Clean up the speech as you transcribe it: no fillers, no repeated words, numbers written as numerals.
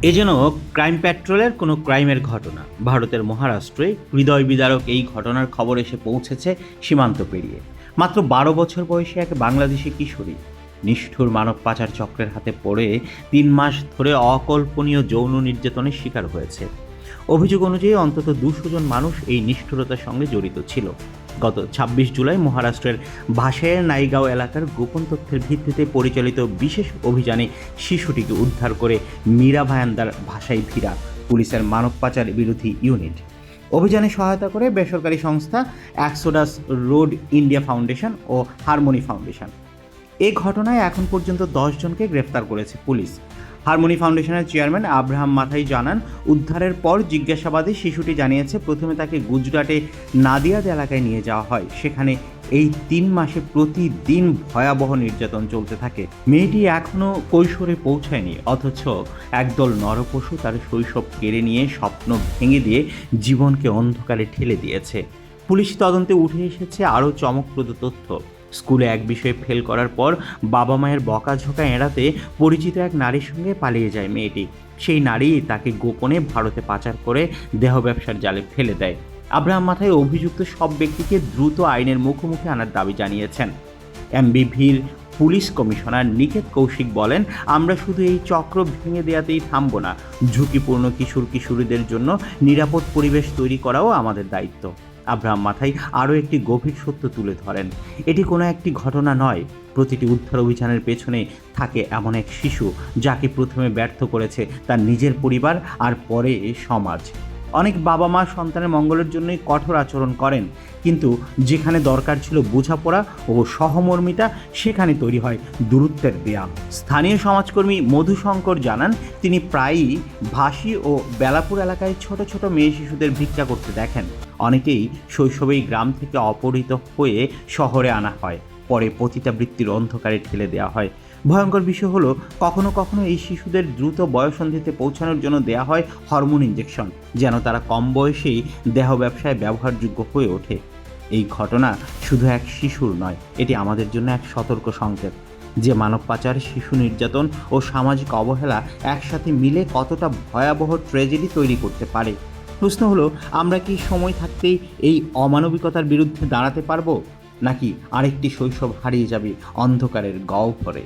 এ যেন ক্রাইম প্যাট্রোলের কোনো ক্রাইমের ঘটনা। ভারতের মহারাষ্ট্রে হৃদয় বিদারক এই ঘটনার খবর এসে পৌঁছেছে সীমান্ত পেরিয়ে। মাত্র ১২ বছর বয়সী এক বাংলাদেশি কিশোরী নিষ্ঠুর মানব পাচার চক্রের হাতে পড়ে ৩ মাস ধরে অকল্পনীয় যৌন নির্যাতনের শিকার হয়েছে। অভিযোগ অনুযায়ী অন্তত ২০০ জন মানুষ এই নিষ্ঠুরতার সঙ্গে জড়িত ছিল। গত ২৬ জুলাই মহারাষ্ট্রের ভাসায়ের নাইগাঁও এলাকার গোপন তথ্যের ভিত্তিতে পরিচালিত বিশেষ অভিযানে শিশুটিকে উদ্ধার করে মীরা ভায়ান্দার ভাষায় ভিড়া পুলিশের মানব পাচার বিরোধী ইউনিট। অভিযানে সহায়তা করে বেসরকারি সংস্থা এক্সোডাস রোড ইন্ডিয়া ফাউন্ডেশন ও হারমোনি ফাউন্ডেশন। এই ঘটনায় এখন পর্যন্ত ১০ জনকে গ্রেফতার করেছে পুলিশ। হারমোনি ফাউন্ডেশনের চেয়ারম্যান আব্রাহাম মাথাই জানান, উদ্ধারের পর জিজ্ঞাসাবাদে শিশুটি জানিয়েছে প্রথমে তাকে গুজরাটে নাদিয়াদ এলাকায় নিয়ে যাওয়া হয়। সেখানে এই ৩ মাসে প্রতিদিন ভয়াবহ নির্যাতন চলতে থাকে। মেয়েটি এখনও কৈশোরে পৌঁছায়নি, অথচ একদল নরপশু তার শৈশব কেড়ে নিয়ে স্বপ্ন ভেঙে দিয়ে জীবনকে অন্ধকারে ঠেলে দিয়েছে। পুলিশ তদন্তে উঠে এসেছে আরও চমকপ্রদ তথ্য। স্কুলে এক বিষয়ে ফেল করার পর বাবা মায়ের বকাঝকা এড়াতে পরিচিত এক নারীর সঙ্গে পালিয়ে যায় মেয়েটি। সেই নারী তাকে গোপনে ভারতে পাচার করে দেহ ব্যবসার জালে ফেলে দেয়। আব্রাহাম মাথায় অভিযুক্ত সব ব্যক্তিকে দ্রুত আইনের মুখোমুখি আনার দাবি জানিয়েছেন। এমবিভির পুলিশ কমিশনার নিকেত কৌশিক বলেন, আমরা শুধু এই চক্র ভেঙে দেওয়াতেই থামব না, ঝুঁকিপূর্ণ কিশোরীদের জন্য নিরাপদ পরিবেশ তৈরি করাও আমাদের দায়িত্ব। আব্রাহাম মাথাই আরও একটি গভীর সত্য তুলে ধরেন, এটি কোনো একটি ঘটনা নয়, প্রতিটি উদ্ধার অভিযানের পেছনে থাকে এমন এক শিশু যাকে প্রথমে ব্যর্থ করেছে তার নিজের পরিবার আর পরে সমাজ। অনেক বাবা মা সন্তানের মঙ্গলের জন্যই কঠোর আচরণ করেন, কিন্তু যেখানে দরকার ছিল বোঝাপড়া ও সহমর্মিতা, সেখানে তৈরি হয় দূরত্বের দেয়াল। স্থানীয় সমাজকর্মী মধুশঙ্কর জানান, তিনি প্রায়ই ভাসি ও বেলাপুর এলাকায় ছোট ছোট মেয়ে শিশুদের ভিক্ষা করতে দেখেন। অনেকেই শৈশবেই গ্রাম থেকে অপহৃত হয়ে শহরে আনা হয়, পরে পতিতাবৃত্তির অন্ধকারে ঠেলে দেওয়া হয়। ভয়ঙ্কর বিষয় হলো, কখনো কখনো এই শিশুদের দ্রুত বয়সন্ধিতে পৌঁছানোর জন্য দেয়া হয় হরমোন ইঞ্জেকশন, যেন তারা কম বয়সেই দেহ ব্যবসায় ব্যবহারযোগ্য হয়ে ওঠে। এই ঘটনা শুধু এক শিশুর নয়, এটি আমাদের জন্য এক সতর্ক সংকেত যে মানব পাচার, শিশু নির্যাতন ও সামাজিক অবহেলা একসাথে মিলে কতটা ভয়াবহ ট্র্যাজেডি তৈরি করতে পারে। প্রশ্ন হলো, আমরা কি সময় থাকতেই এই অমানবিকতার বিরুদ্ধে দাঁড়াতে পারবো, নাকি আরেকটি শৈশব হারিয়ে যাবে অন্ধকারের গহ্বরে?